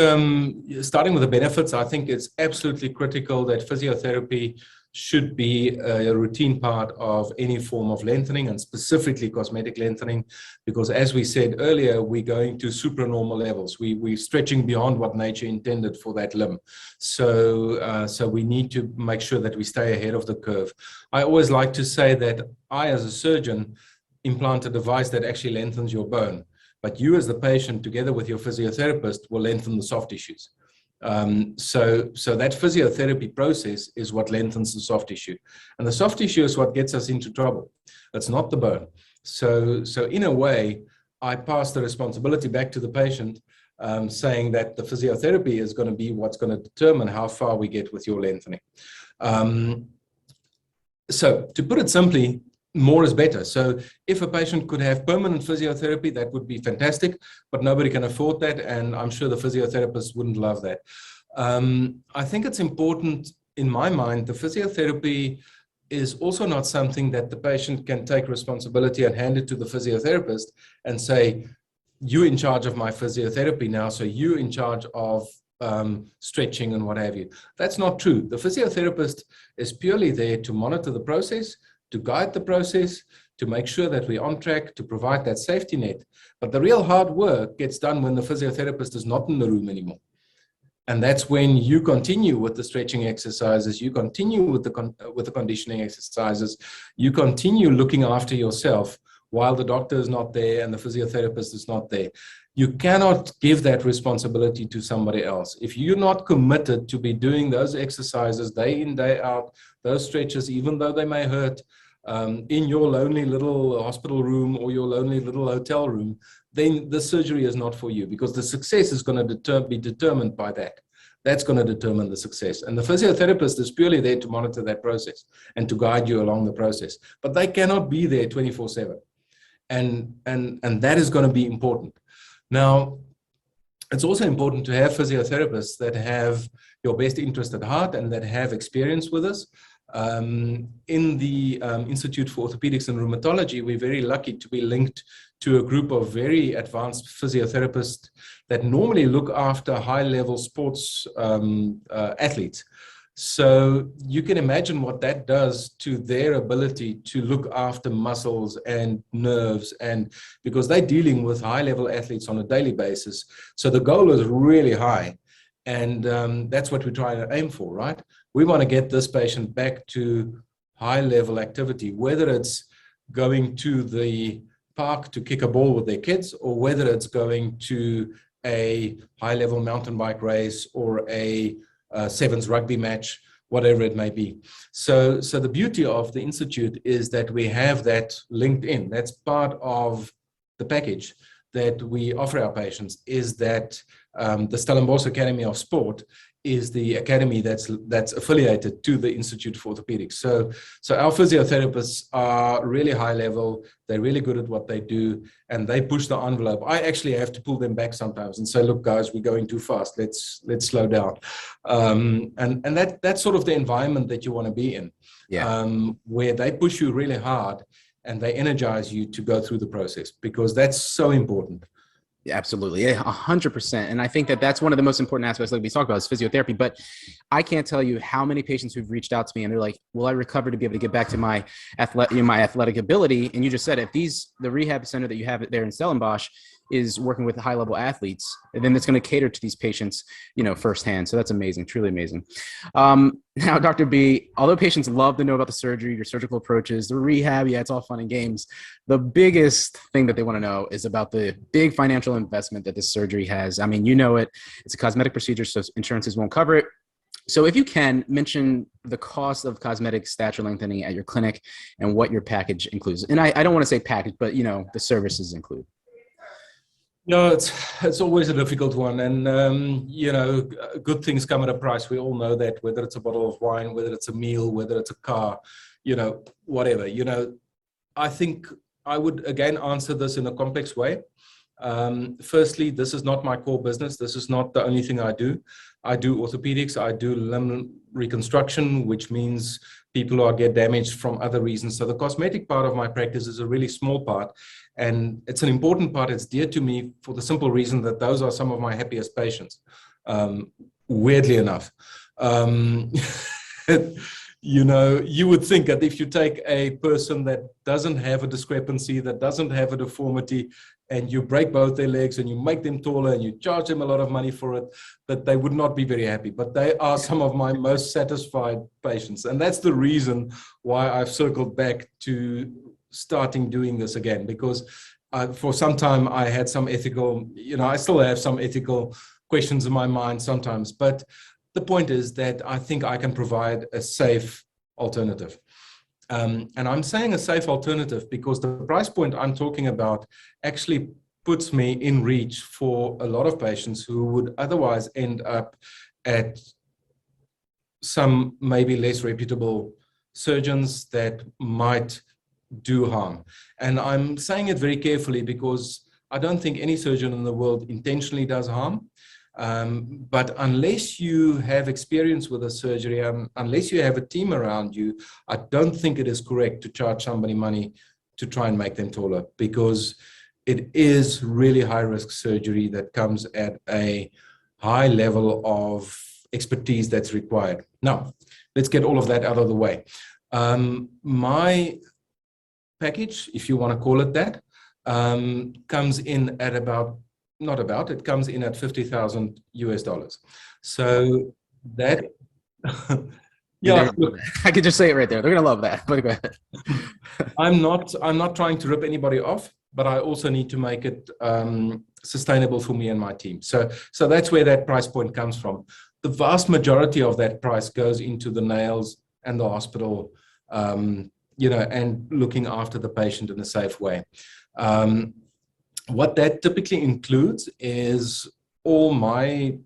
starting with the benefits, I think it's absolutely critical that physiotherapy should be a routine part of any form of lengthening, and specifically cosmetic lengthening, because as we said earlier, we're going to supranormal levels. We're stretching beyond what nature intended for that limb. So we need to make sure that we stay ahead of the curve. I always like to say that I, as a surgeon, implant a device that actually lengthens your bone, but you as the patient, together with your physiotherapist, will lengthen the soft tissues. So that physiotherapy process is what lengthens the soft tissue, and the soft tissue is what gets us into trouble. It's not the bone. So in a way, I pass the responsibility back to the patient, saying that the physiotherapy is going to be what's going to determine how far we get with your lengthening. So to put it simply, more is better. So if a patient could have permanent physiotherapy, that would be fantastic, but nobody can afford that, and I'm sure the physiotherapists wouldn't love that. I think it's important, in my mind, the physiotherapy is also not something that the patient can take responsibility and hand it to the physiotherapist and say, you're in charge of my physiotherapy now, so you're in charge of stretching and what have you. That's not true. The physiotherapist is purely there to monitor the process, to guide the process, to make sure that we're on track, to provide that safety net. But the real hard work gets done when the physiotherapist is not in the room anymore. And that's when you continue with the stretching exercises, you continue with the conditioning exercises, you continue looking after yourself while the doctor is not there and the physiotherapist is not there. You cannot give that responsibility to somebody else. If you're not committed to be doing those exercises day in, day out, those stretches, even though they may hurt, in your lonely little hospital room or your lonely little hotel room, then the surgery is not for you, because the success is going to be determined by that. That's going to determine the success. And the physiotherapist is purely there to monitor that process and to guide you along the process. But they cannot be there 24/7. And that is going to be important. Now, it's also important to have physiotherapists that have your best interest at heart and that have experience with us. In the Institute for Orthopedics and Rheumatology, we're very lucky to be linked to a group of very advanced physiotherapists that normally look after high-level sports athletes. So you can imagine what that does to their ability to look after muscles and nerves, and because they're dealing with high-level athletes on a daily basis. So the goal is really high. And that's what we're trying to aim for, right? We want to get this patient back to high-level activity, whether it's going to the park to kick a ball with their kids, or whether it's going to a high-level mountain bike race or a sevens rugby match, whatever it may be. So the beauty of the Institute is that we have that linked in. That's part of the package that we offer our patients, is that the Stellenbosch Academy of Sport is the academy that's affiliated to the Institute for Orthopedics. So our physiotherapists are really high level, they're really good at what they do, and they push the envelope. I actually have to pull them back sometimes and say, look guys, we're going too fast, let's slow down. And that's sort of the environment that you want to be in, where they push you really hard and they energize you to go through the process, because that's so important. Absolutely. 100%. And I think that that's one of the most important aspects like we talked about is physiotherapy. But I can't tell you how many patients who've reached out to me and they're like, will I recover to be able to get back to my athletic ability? And you just said, if the rehab center that you have there in Stellenbosch is working with high level athletes, and then it's going to cater to these patients, firsthand. So that's amazing, truly amazing. Now, Dr. B, although patients love to know about the surgery, your surgical approaches, the rehab, it's all fun and games. The biggest thing that they want to know is about the big financial investment that this surgery has. I mean, it's a cosmetic procedure, so insurances won't cover it. So if you can, mention the cost of cosmetic stature lengthening at your clinic and what your package includes. And I don't want to say package, but, the services include. No, it's always a difficult one. And, good things come at a price. We all know that, whether it's a bottle of wine, whether it's a meal, whether it's a car, whatever. I think I would, again, answer this in a complex way. Firstly, this is not my core business. This is not the only thing I do. I do orthopedics. I do limb reconstruction, which means people who get damaged from other reasons. So the cosmetic part of my practice is a really small part. And it's an important part. It's dear to me for the simple reason that those are some of my happiest patients, weirdly enough. You would think that if you take a person that doesn't have a discrepancy, that doesn't have a deformity, and you break both their legs and you make them taller and you charge them a lot of money for it, that they would not be very happy. But they are some of my most satisfied patients. And that's the reason why I've circled back to starting doing this again, because for some time I had some ethical, I still have some ethical questions in my mind sometimes. But the point is that I think I can provide a safe alternative. And I'm saying a safe alternative because the price point I'm talking about actually puts me in reach for a lot of patients who would otherwise end up at some maybe less reputable surgeons that might do harm. And I'm saying it very carefully because I don't think any surgeon in the world intentionally does harm. But unless you have experience with a surgery, unless you have a team around you, I don't think it is correct to charge somebody money to try and make them taller, because it is really high-risk surgery that comes at a high level of expertise that's required. Now, let's get all of that out of the way. My package, if you want to call it that, comes in at it comes in at 50,000 US dollars. So that, yeah, look, I could just say it right there. They're gonna love that. But go ahead. I'm not trying to rip anybody off, but I also need to make it sustainable for me and my team. So that's where that price point comes from. The vast majority of that price goes into the nails and the hospital, you know, and looking after the patient in a safe way. What that typically includes is all my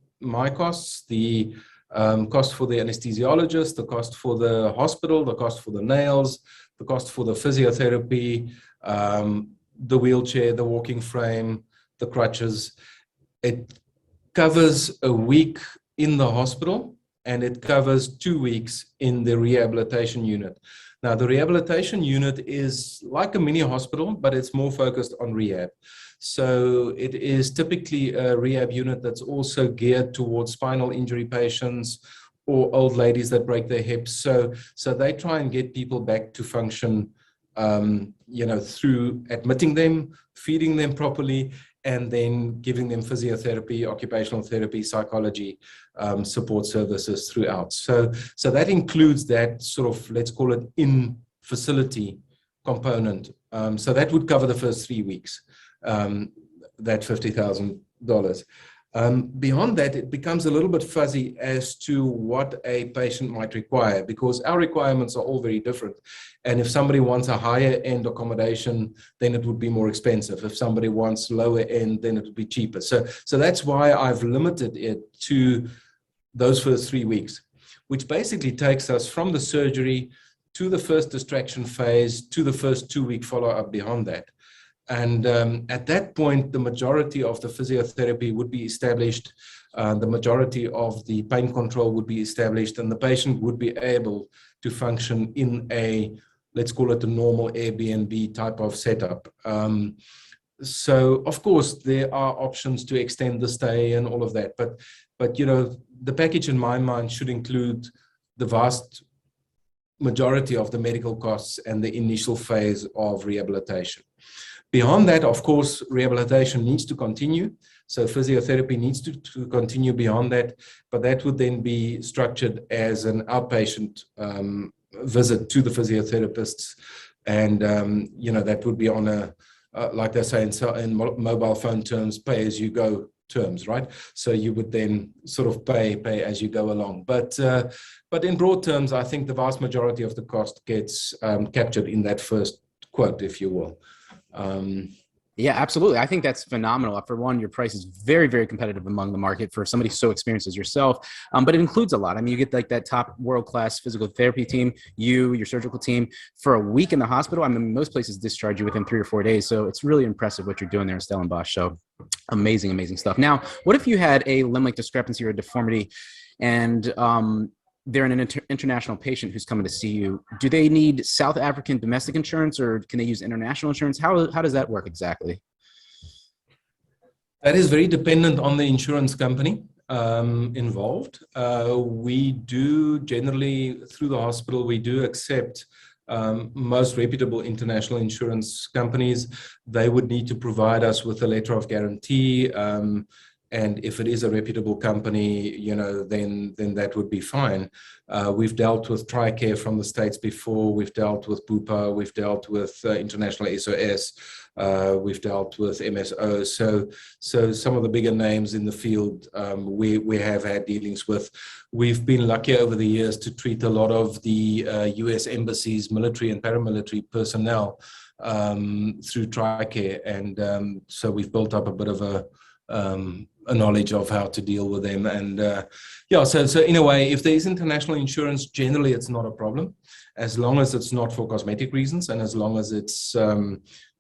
costs, the cost for the anesthesiologist, the cost for the hospital, the cost for the nails, the cost for the physiotherapy, the wheelchair, the walking frame, the crutches. It covers a week in the hospital, and it covers 2 weeks in the rehabilitation unit. Now, the rehabilitation unit is like a mini hospital, but it's more focused on rehab. So it is typically a rehab unit that's also geared towards spinal injury patients or old ladies that break their hips. So they try and get people back to function, you know, through admitting them, feeding them properly, and then giving them physiotherapy, occupational therapy, psychology, support services throughout. So that includes that sort of, let's call it in-facility component. So that would cover the first 3 weeks, that $50,000. Beyond that, it becomes a little bit fuzzy as to what a patient might require, because our requirements are all very different. And if somebody wants a higher end accommodation, then it would be more expensive. If somebody wants lower end, then it would be cheaper. So that's why I've limited it to those first 3 weeks, which basically takes us from the surgery to the first distraction phase to the first 2-week follow-up beyond that. And at that point, the majority of the physiotherapy would be established, the majority of the pain control would be established, and the patient would be able to function in a, let's call it a normal Airbnb type of setup. So, of course, there are options to extend the stay and all of that. But you know, the package in my mind should include the vast majority of the medical costs and the initial phase of rehabilitation. Beyond that, of course, rehabilitation needs to continue. So physiotherapy needs to continue beyond that, but that would then be structured as an outpatient visit to the physiotherapists. And, you know, that would be on a, like they say in mobile phone terms, pay as you go terms, right? So you would then sort of pay as you go along. But in broad terms, I think the vast majority of the cost gets captured in that first quote, if you will. Yeah, absolutely. I think that's phenomenal. For one, your price is very, very competitive among the market for somebody so experienced as yourself. But it includes a lot. I mean, you get like that top world-class physical therapy team, your surgical team for a week in the hospital. I mean, most places discharge you within 3 or 4 days. So it's really impressive what you're doing there in Stellenbosch. So amazing, amazing stuff. Now, what if you had a limb-like discrepancy or a deformity and they're an international patient who's coming to see you? Do they need South African domestic insurance, or can they use international insurance? How does that work exactly? That is very dependent on the insurance company involved. We do generally, through the hospital, we do accept most reputable international insurance companies. They would need to provide us with a letter of guarantee. And if it is a reputable company, you know, then that would be fine. We've dealt with TRICARE from the States before. We've dealt with Bupa. We've dealt with International SOS. We've dealt with MSO. So some of the bigger names in the field we have had dealings with. We've been lucky over the years to treat a lot of the US embassies, military and paramilitary personnel through TRICARE. And so we've built up a bit of a knowledge of how to deal with them. And yeah, so in a way, if there is international insurance, generally it's not a problem, as long as it's not for cosmetic reasons and as long as it's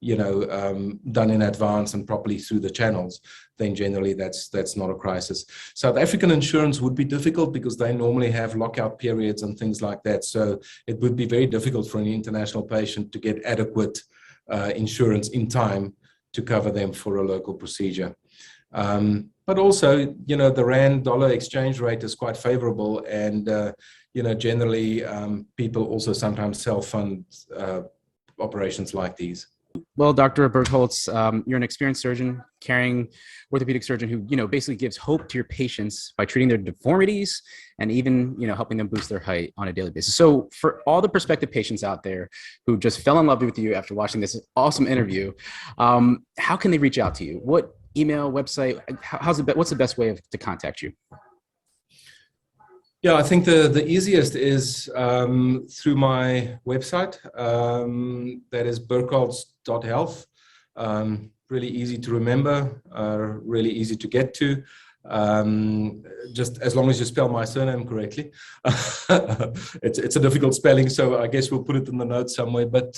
you know, done in advance and properly through the channels, then generally that's not a crisis. South African insurance would be difficult because they normally have lockout periods and things like that. So it would be very difficult for an international patient to get adequate insurance in time to cover them for a local procedure. but also, the rand dollar exchange rate is quite favorable, and generally people also sometimes self-fund operations like these. Well, Dr. Birkholtz, you're an experienced surgeon, caring orthopedic surgeon who, basically gives hope to your patients by treating their deformities and even, helping them boost their height on a daily basis. So for all the prospective patients out there who just fell in love with you after watching this awesome interview, how can they reach out to you? What email, website, what's the best way to contact you? Yeah, I think the easiest is through my website. That is birkholtz.health. Really easy to remember, really easy to get to. Just as long as you spell my surname correctly. It's a difficult spelling, so I guess we'll put it in the notes somewhere. But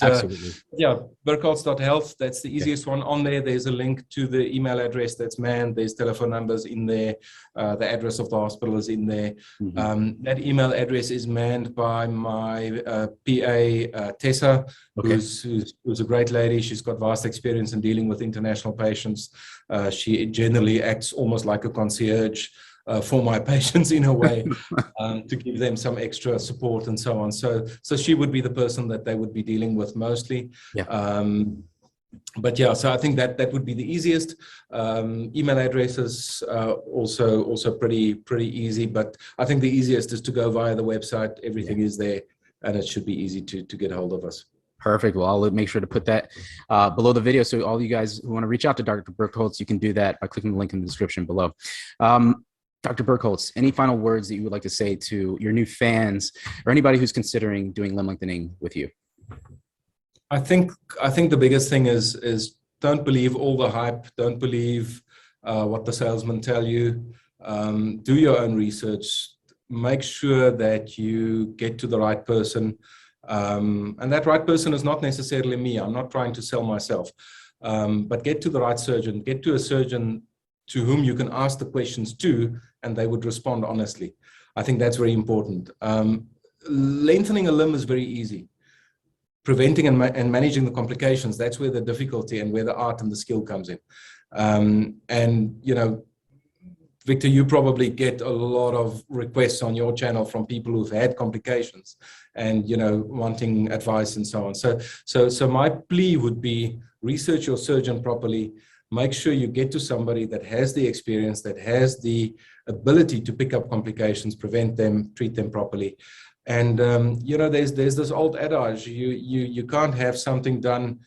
yeah, birkholtz.health, that's the easiest one. On there, there's a link to the email address that's manned. There's telephone numbers in there. The address of the hospital is in there. That email address is manned by my PA, Tessa, who's a great lady. She's got vast experience in dealing with international patients. She generally acts almost like a concierge for my patients in a way, to give them some extra support and so on. So she would be the person that they would be dealing with mostly. But yeah, so I think that would be the easiest. Email addresses also pretty easy, but I think the easiest is to go via the website. Everything is there, and it should be easy to get a hold of us. Perfect. Well, I'll make sure to put that below the video. So all you guys who want to reach out to Dr. Birkholtz, you can do that by clicking the link in the description below. Dr. Birkholtz, any final words that you would like to say to your new fans or anybody who's considering doing limb lengthening with you? I think the biggest thing is don't believe all the hype. Don't believe what the salesmen tell you. Do your own research. Make sure that you get to the right person. And that right person is not necessarily me. I'm not trying to sell myself, but get to the right surgeon. Get to a surgeon to whom you can ask the questions to, and they would respond honestly. I think that's very important. Lengthening a limb is very easy. Preventing and managing the complications, that's where the difficulty and where the art and the skill comes in. And, Victor, you probably get a lot of requests on your channel from people who've had complications and, wanting advice and so on. So my plea would be research your surgeon properly. Make sure you get to somebody that has the experience, that has the ability to pick up complications, prevent them, treat them properly. And, there's this old adage, you can't have something done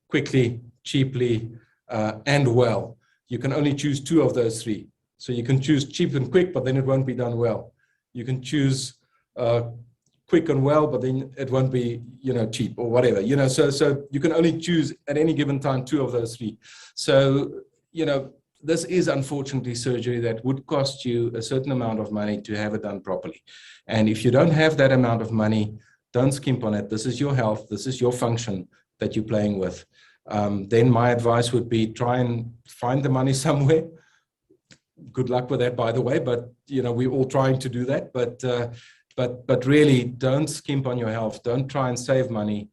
quickly, cheaply, and well. You can only choose two of those three. So you can choose cheap and quick, but then it won't be done well. You can choose quick and well, but then it won't be, cheap or whatever, so you can only choose at any given time two of those three. So, this is unfortunately surgery that would cost you a certain amount of money to have it done properly. And if you don't have that amount of money, don't skimp on it. This is your health. This is your function that you're playing with. Then my advice would be try and find the money somewhere. Good luck with that, by the way, but we're all trying to do that. But really, don't skimp on your health. Don't try and save money,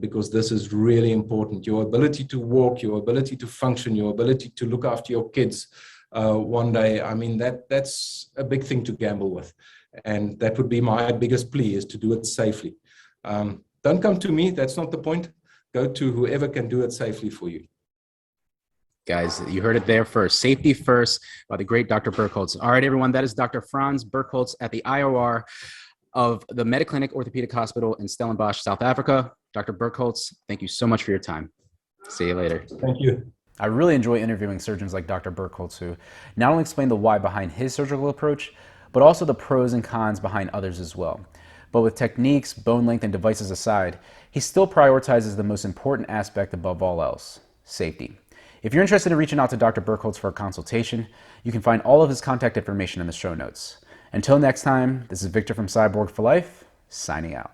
because this is really important. Your ability to walk, your ability to function, your ability to look after your kids one day. I mean, that's a big thing to gamble with, and that would be my biggest plea, is to do it safely. Don't come to me. That's not the point. Go to whoever can do it safely for you. Guys, you heard it there first. Safety first by the great Dr. Birkholtz. All right, everyone, that is Dr. Franz Birkholtz at the IOR of the Mediclinic Orthopedic Hospital in Stellenbosch, South Africa. Dr. Birkholtz, thank you so much for your time. See you later. Thank you. I really enjoy interviewing surgeons like Dr. Birkholtz, who not only explain the why behind his surgical approach, but also the pros and cons behind others as well. But with techniques, bone length, and devices aside, he still prioritizes the most important aspect above all else: safety. If you're interested in reaching out to Dr. Birkholtz for a consultation, you can find all of his contact information in the show notes. Until next time, this is Victor from Cyborg for Life, signing out.